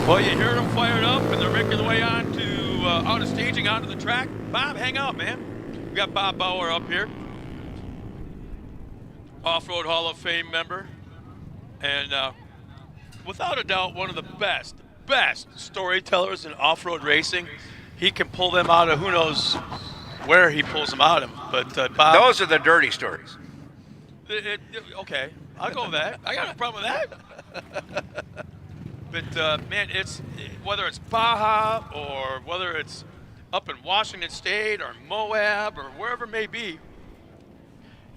Well, you hear them fired up, and they're making their way on to out of staging onto the track. Bob, hang out, man. We got Bob Bauer up here, Off-Road Hall of Fame member, and without a doubt, one of the best storytellers in off-road racing. He can pull them out of who knows where he pulls them out of. But Bob, Those are the dirty stories. Okay, I'll go with that. I got no problem with that. But man, it's whether it's Baja or whether it's up in Washington State or Moab or wherever it may be,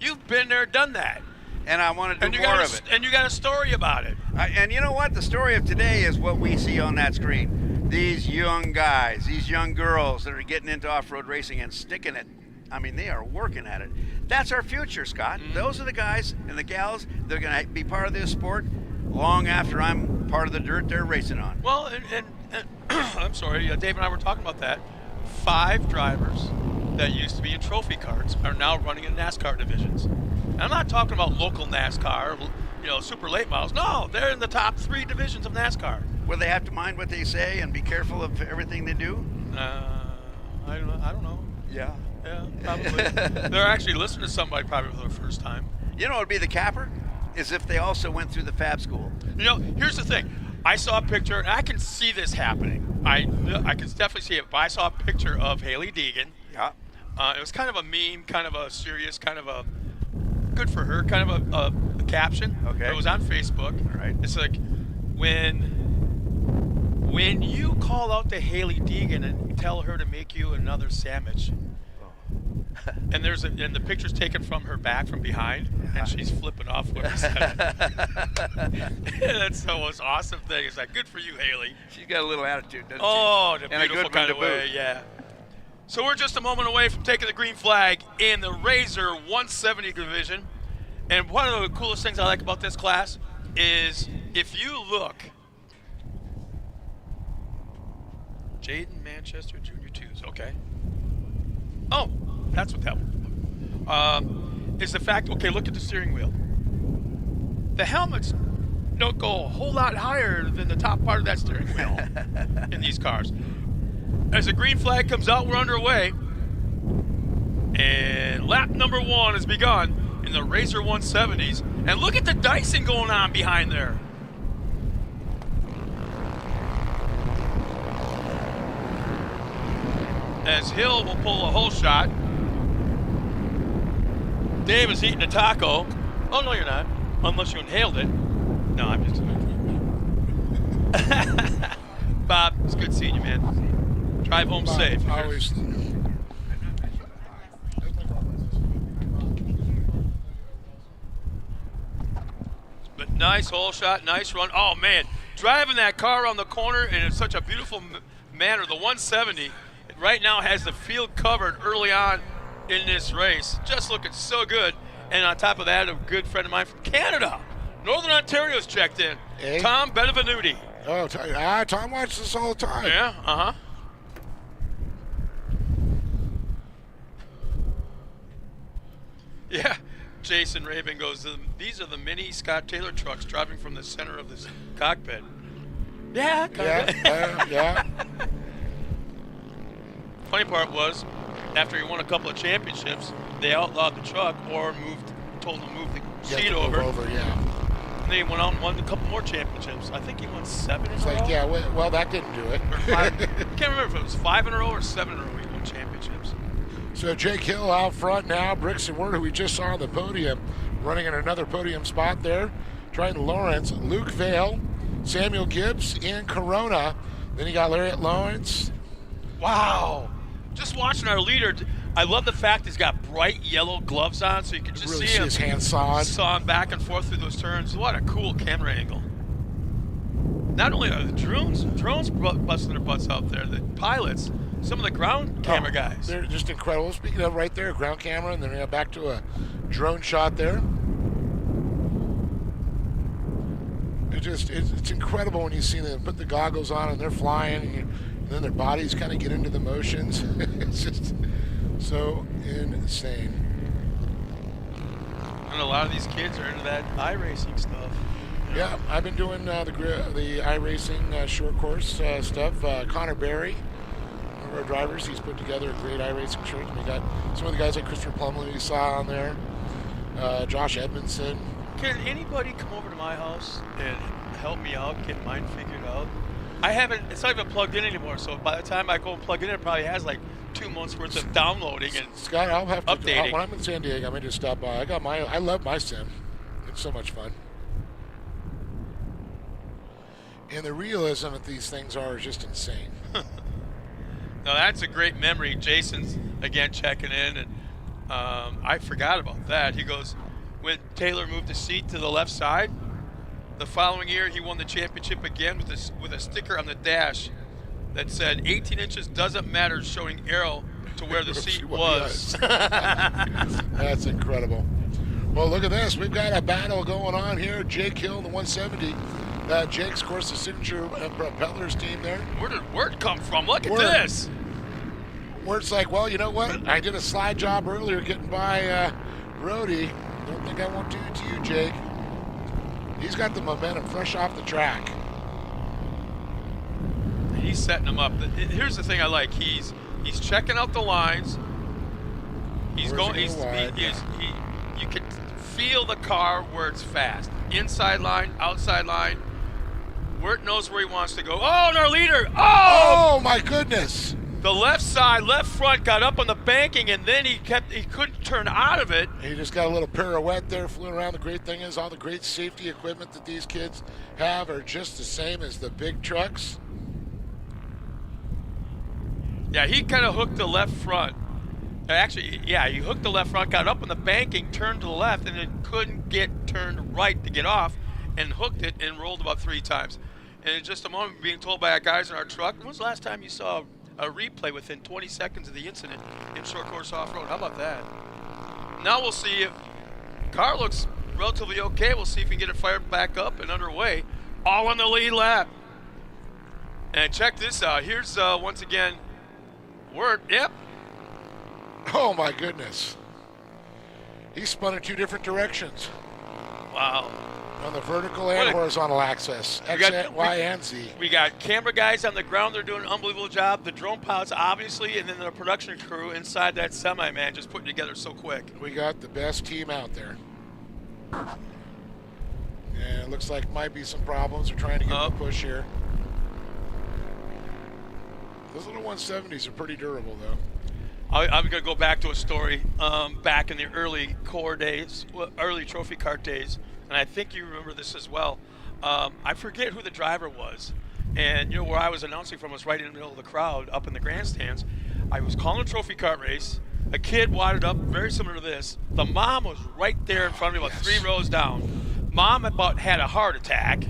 you've been there, done that. And I want to do more of it. And you got a story about it. And you know what? The story of today is what we see on that screen. These young guys, these young girls that are getting into off-road racing and sticking it. I mean, they are working at it. That's our future, Scott. Mm-hmm. Those are the guys and the gals that are going to be part of this sport long after I'm part of the dirt they're racing on. Well, and I'm sorry, Dave and I were talking about that. 5 drivers that used to be in trophy carts are now running in NASCAR divisions. And I'm not talking about local NASCAR, super late models. No, they're in the top 3 divisions of NASCAR. Will they have to mind what they say and be careful of everything they do? I don't know. Yeah. Yeah, probably. They're actually listening to somebody probably for the first time. You know what would be the capper? Is if they also went through the fab school. Here's the thing. I saw a picture, and I can see this happening. I can definitely see it. But I saw a picture of Haley Deegan. Yeah. It was kind of a meme, kind of a serious, kind of a good for her, kind of a caption. Okay. It was on Facebook. All right. It's like when you call out to Haley Deegan and tell her to make you another sandwich. And and the picture's taken from her back from behind, and she's flipping off what he said. That's the most awesome thing. It's like, good for you, Haley. She's got a little attitude, doesn't she? Oh, in a And a beautiful good kind one of to way, boot. yeah. So we're just a moment away from taking the green flag in the RZR 170 division. And one of the coolest things I like about this class is if you look, Jaden Manchester Junior 2s, okay. Oh, that's what that was. Is the fact, okay, look at the steering wheel. The helmets don't go a whole lot higher than the top part of that steering wheel in these cars. As the green flag comes out, we're underway. And lap number 1 has begun in the RZR 170s. And look at the dicing going on behind there. As Hill will pull a hole shot. Dave is eating a taco. Oh, no, you're not. Unless you inhaled it. No, I'm just... Bob, it's good seeing you, man. Drive home safe. Always. But nice hole shot, nice run. Oh, man. Driving that car around the corner in such a beautiful manner. The 170 right now has the field covered early on in this race. Just looking so good. And on top of that, a good friend of mine from Canada. Northern Ontario's checked in. Hey. Tom Benevenuti. Oh, Tom watches this all the time. Yeah, uh-huh. Yeah. Jason Raven goes, these are the mini Scott Taylor trucks driving from the center of this cockpit. Yeah, kind of. Yeah. Funny part was, after he won a couple of championships, they outlawed the truck or told him to move the seat over. And they went out and won a couple more championships. I think he won 7 in a row. It's like, yeah, well, that didn't do it. Or 5. I can't remember if it was 5 in a row or 7 in a row he won championships. So Jake Hill out front now. Brixton Ward, who we just saw on the podium, running in another podium spot there. Triton Lawrence, Luke Vale, Samuel Gibbs, and Corona. Then you got Lariat Lawrence. Wow. Just watching our leader, I love the fact he's got bright yellow gloves on, so you can just Really see see him his hands sawing. sawing back and forth through those turns. What a cool camera angle. Not only are the drones busting their butts out there, the pilots, some of the ground camera guys. They're just incredible. Speaking of right there, ground camera, and then we got back to a drone shot there. It's incredible when you see them put the goggles on and they're flying, and then their bodies kind of get into the motions. It's just so insane. And a lot of these kids are into that iRacing stuff. Yeah, I've been doing the iRacing short course stuff. Connor Berry, one of our drivers, he's put together a great iRacing shirt. We got some of the guys like Christopher Plumley you saw on there, Josh Edmondson. Can anybody come over to my house and help me out, get mine figured out? I haven't, it's not even plugged in anymore, so by the time I go and plug it in, it probably has like 2 months worth of downloading and Scott, I'll have to, updating. when I'm in San Diego, I may just stop by. I love my sim. It's so much fun. And the realism that these things are is just insane. Now that's a great memory. Jason's again checking in, and I forgot about that. He goes, when Taylor moved the seat to the left side, the following year he won the championship again with a sticker on the dash that said 18 inches doesn't matter, showing arrow to where the seat was. That's incredible. Well, look at this. We've got a battle going on here. Jake Hill, the 170. Jake's, of course, the signature propellers team there. Where did Wirt come from? Look at Wirt. this. Wirt's like, well, you know what? I did a slide job earlier getting by Brody. Don't think I won't do it to you, Jake. He's got the momentum fresh off the track. He's setting them up. Here's the thing I like. He's checking out the lines. He's Where's going. he He's, going wide? you can feel the car where it's fast. Inside line, outside line. Wirt knows where he wants to go. Oh, and our leader. Oh my goodness. The left side, left front got up on the banking, and then he couldn't turn out of it. He just got a little pirouette there, flew around. The great thing is all the great safety equipment that these kids have are just the same as the big trucks. Yeah, he kind of hooked the left front. Actually, yeah, he hooked the left front, got up on the banking, turned to the left, and then couldn't get turned right to get off, and hooked it and rolled about 3 times. And in just a moment, being told by our guys in our truck, when was the last time you saw a replay within 20 seconds of the incident in short course off-road? How about that? Now we'll see if car looks relatively okay. We'll see if we can get it fired back up and underway, all on the lead lap. And check this out. Here's once again Wirt. Yep. Oh my goodness. He spun in 2 different directions. Wow. On the vertical and horizontal axis. X, Y, and Z. We got camera guys on the ground. They're doing an unbelievable job. The drone pilots, obviously, and then the production crew inside that semi, man, just putting together so quick. We got the best team out there. And it looks like might be some problems. We're trying to get a push here. Those little 170s are pretty durable, though. I'm going to go back to a story back in the early core days, early trophy cart days, and I think you remember this as well. I forget who the driver was, and you know where I was announcing from was right in the middle of the crowd up in the grandstands. I was calling a trophy cart race. A kid wadded up, very similar to this. The mom was right there in front of me, about 3 rows down. Mom about had a heart attack.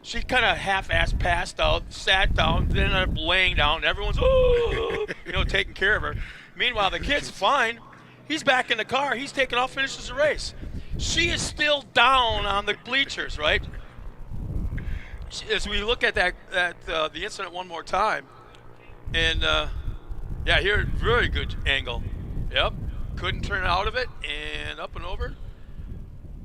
She kind of half-assed passed out, sat down, then ended up laying down. Everyone's, oh, taking care of her. Meanwhile, the kid's fine. He's back in the car. He's taking off, finishes the race. She is still down on the bleachers, right? As we look at the incident one more time, and yeah, here, very good angle. Yep, couldn't turn out of it, and up and over.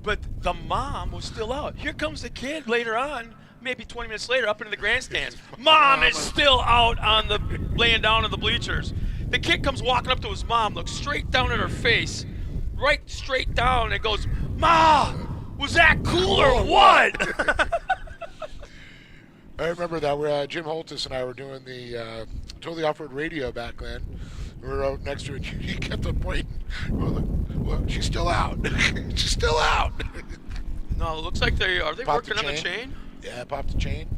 But the mom was still out. Here comes the kid later on, maybe 20 minutes later, up into the grandstands. Mom is still out on the laying down on the bleachers. The kid comes walking up to his mom, looks straight down at her face, right straight down, and goes, "Ma, was that cool or what?" I remember that. Where Jim Holtis and I were doing the Totally Off-Road Radio back then. We were out next to it. He kept on pointing. Well, she's still out. She's still out. No, it looks like are they Popped working on the chain? Yeah, popped the chain.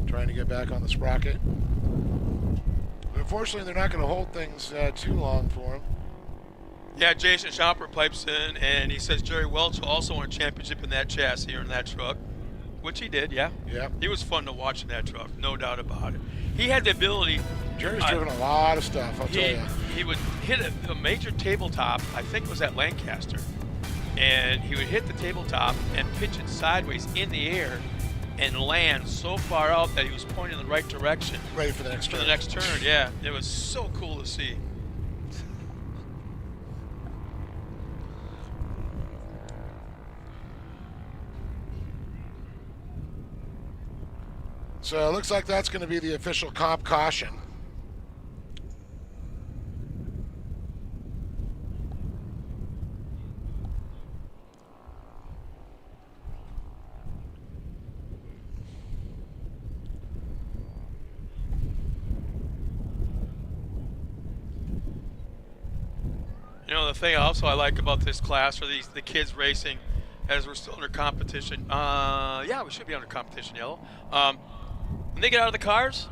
Trying to get back on the sprocket. But unfortunately, they're not going to hold things too long for him. Yeah, Jason Schopper pipes in, and he says Jerry Welch also won a championship in that chassis or in that truck, which he did, yeah. Yeah. He was fun to watch in that truck, no doubt about it. He had the ability. Jerry's driven a lot of stuff, I'll tell you. He would hit a major tabletop, I think it was at Lancaster, and he would hit the tabletop and pitch it sideways in the air and land so far out that he was pointing in the right direction. Ready for the next turn. For the next turn, yeah. It was so cool to see. So it looks like that's going to be the official comp caution. You know, the thing also I like about this class are the kids racing as we're still under competition. Yeah, we should be under competition, Yellow. When they get out of the cars,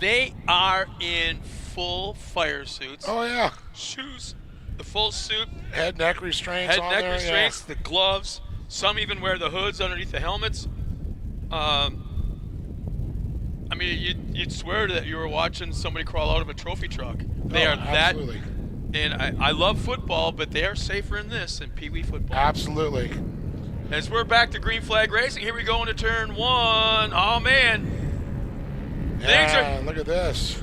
they are in full fire suits. Oh, yeah. Shoes, the full suit. Head, neck restraints Head, on neck there, restraints, the gloves. Some even wear the hoods underneath the helmets. I mean, you'd swear that you were watching somebody crawl out of a trophy truck. They are that. Absolutely. And I love football, but they are safer in this than Pee Wee football. Absolutely. As we're back to green flag racing, here we go into turn 1. Oh, man. Yeah, look at this.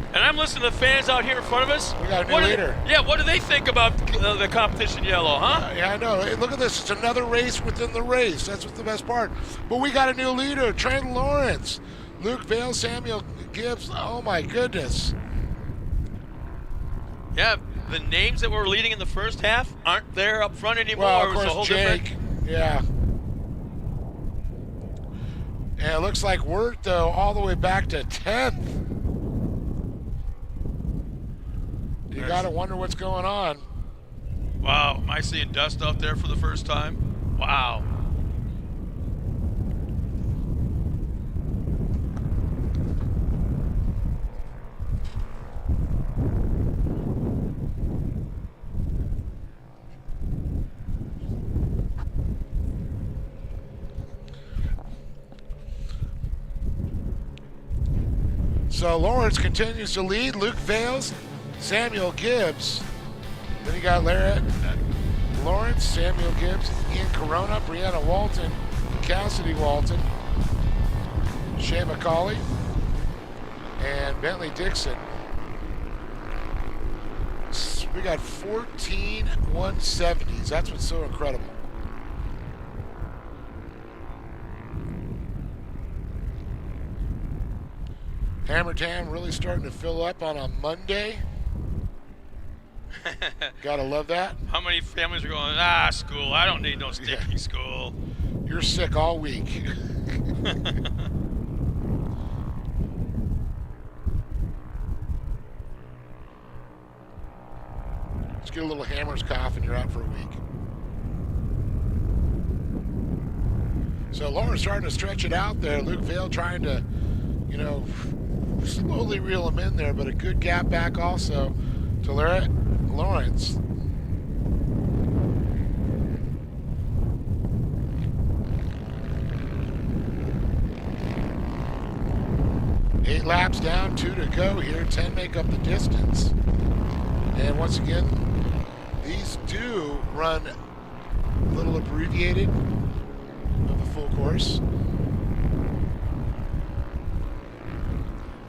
And I'm listening to the fans out here in front of us. We got a new leader. What do they think about the competition, Yellow, huh? Yeah, I know. Hey, look at this. It's another race within the race. That's what's the best part. But we got a new leader, Trent Lawrence. Luke Vale, Samuel Gibbs. Oh, my goodness. Yeah, the names that were leading in the first half aren't there up front anymore. Well, of It was a course, whole Jake. different... Yeah. And it looks like Wirt, though, all the way back to 10th. You got to wonder what's going on. Wow, am I seeing dust out there for the first time? Wow. So Lawrence continues to lead. Luke Vales, Samuel Gibbs. Then you got Lawrence, Samuel Gibbs, Ian Corona, Brianna Walton, Cassidy Walton, Shea McCauley, and Bentley Dixon. We got 14 170s. That's what's so incredible. Hammer Tam really starting to fill up on a Monday. Gotta love that. How many families are going, school, I don't need no stinking school. You're sick all week. Just get a little hammer's cough and you're out for a week. So Lauren's starting to stretch it out there. Luke Vale trying to, slowly reel him in there, but a good gap back also to Lawrence. Eight laps down, 2 to go here. 10 make up the distance. And once again, these do run a little abbreviated of the full course.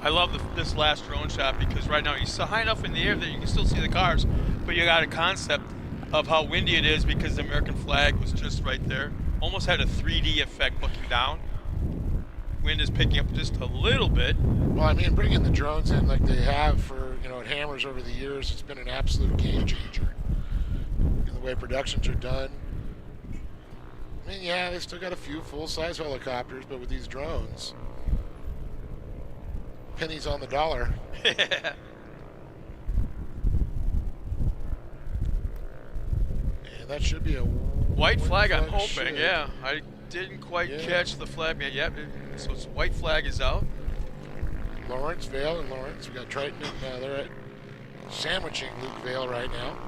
I love this last drone shot because right now you're so high enough in the air that you can still see the cars, but you got a concept of how windy it is because the American flag was just right there. Almost had a 3D effect looking down. Wind is picking up just a little bit. Well, I mean, bringing the drones in like they have for, at Hammers over the years, it's been an absolute game changer. And the way productions are done. I mean, yeah, they still got a few full-size helicopters, but with these drones, pennies on the dollar. And that should be a white flag, I'm hoping, should. yeah. I didn't quite catch the flag yet. Yep, so it's white flag is out. Lawrence, Vale, and Lawrence. We got Triton, and they're at sandwiching Luke Vale right now.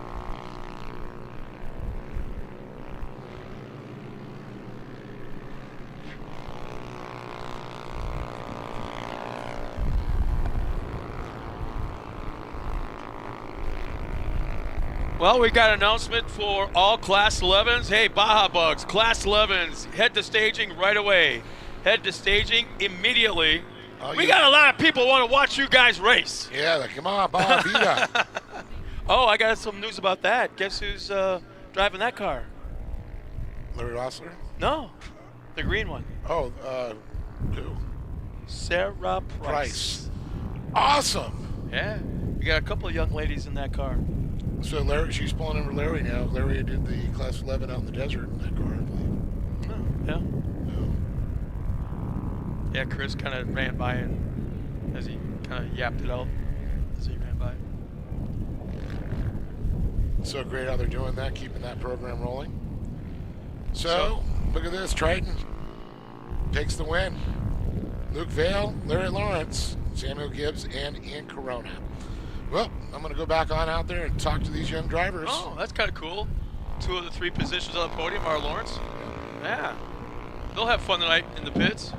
Well, we got an announcement for all Class 11s. Hey, Baja Bugs, Class 11s, head to staging right away. Head to staging immediately. We got a lot of people want to watch you guys race. Yeah, come on, Baja Vida. Oh, I got some news about that. Guess who's driving that car? Larry Rossler? No, the green one. Oh, Who? Sarah Price. Awesome. Yeah, we got a couple of young ladies in that car. So Larry, she's pulling over Larry now. Larry did the Class 11 out in the desert in that car, I believe. Oh, yeah. Yeah, Chris kind of ran by and as he kind of yapped it out as he ran by. So great how they're doing that, keeping that program rolling. So look at this. Triton takes the win. Luke Vale, Larry Lawrence, Samuel Gibbs, and Ian Corona. Well, I'm going to go back on out there and talk to these young drivers. Oh, that's kind of cool. 2 of the 3 positions on the podium are Lawrence. Yeah. They'll have fun tonight in the pits.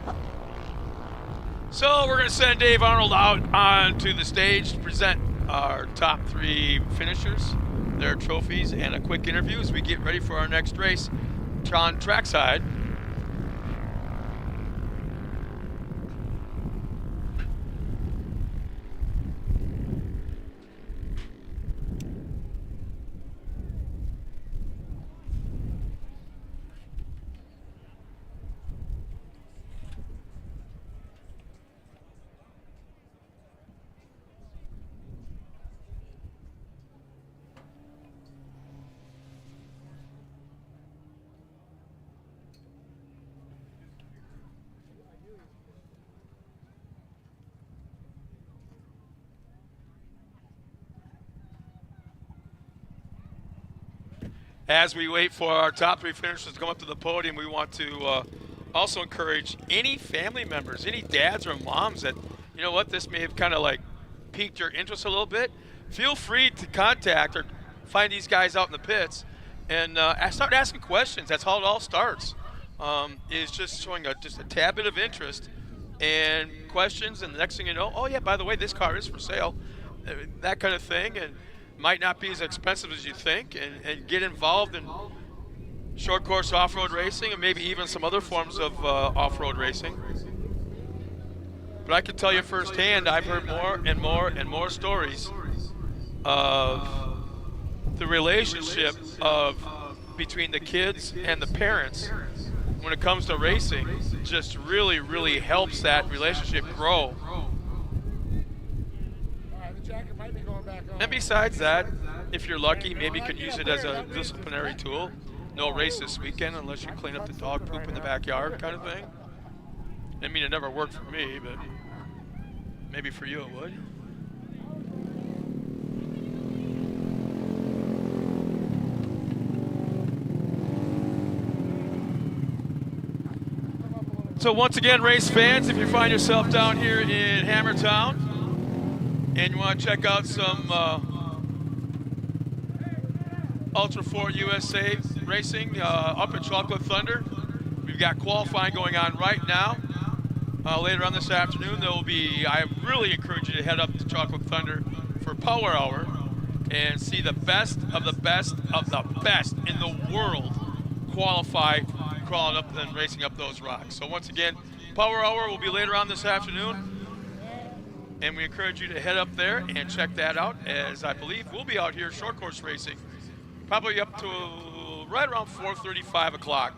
So we're going to send Dave Arnold out onto the stage to present our top 3 finishers, their trophies, and a quick interview as we get ready for our next race on trackside. As we wait for our top 3 finishers to come up to the podium, we want to also encourage any family members, any dads or moms that, you know what, this may have kind of like piqued your interest a little bit. Feel free to contact or find these guys out in the pits and start asking questions. That's how it all starts. Is just showing just a tad bit of interest and questions, and the next thing you know, oh yeah, by the way, this car is for sale, that kind of thing, and might not be as expensive as you think, and get involved in short course off-road racing and maybe even some other forms of off-road racing. But I can tell you firsthand, I've heard more and more and more stories of the relationship between the kids and the parents when it comes to racing. Just really, really helps that relationship grow. And besides that, if you're lucky, maybe you can use it as a disciplinary tool. No race this weekend unless you clean up the dog poop in the backyard kind of thing. I mean, it never worked for me, but maybe for you it would. So once again, race fans, if you find yourself down here in Hammertown, and you want to check out some Ultra 4 USA racing up at Chocolate Thunder, we've got qualifying going on right now. Later on this afternoon, there will be, I really encourage you to head up to Chocolate Thunder for Power Hour and see the best of the best of the best in the world qualify, crawling up and racing up those rocks. So once again, Power Hour will be later on this afternoon. And we encourage you to head up there and check that out, as I believe we'll be out here short course racing, probably up to right around 4:30, 5 o'clock.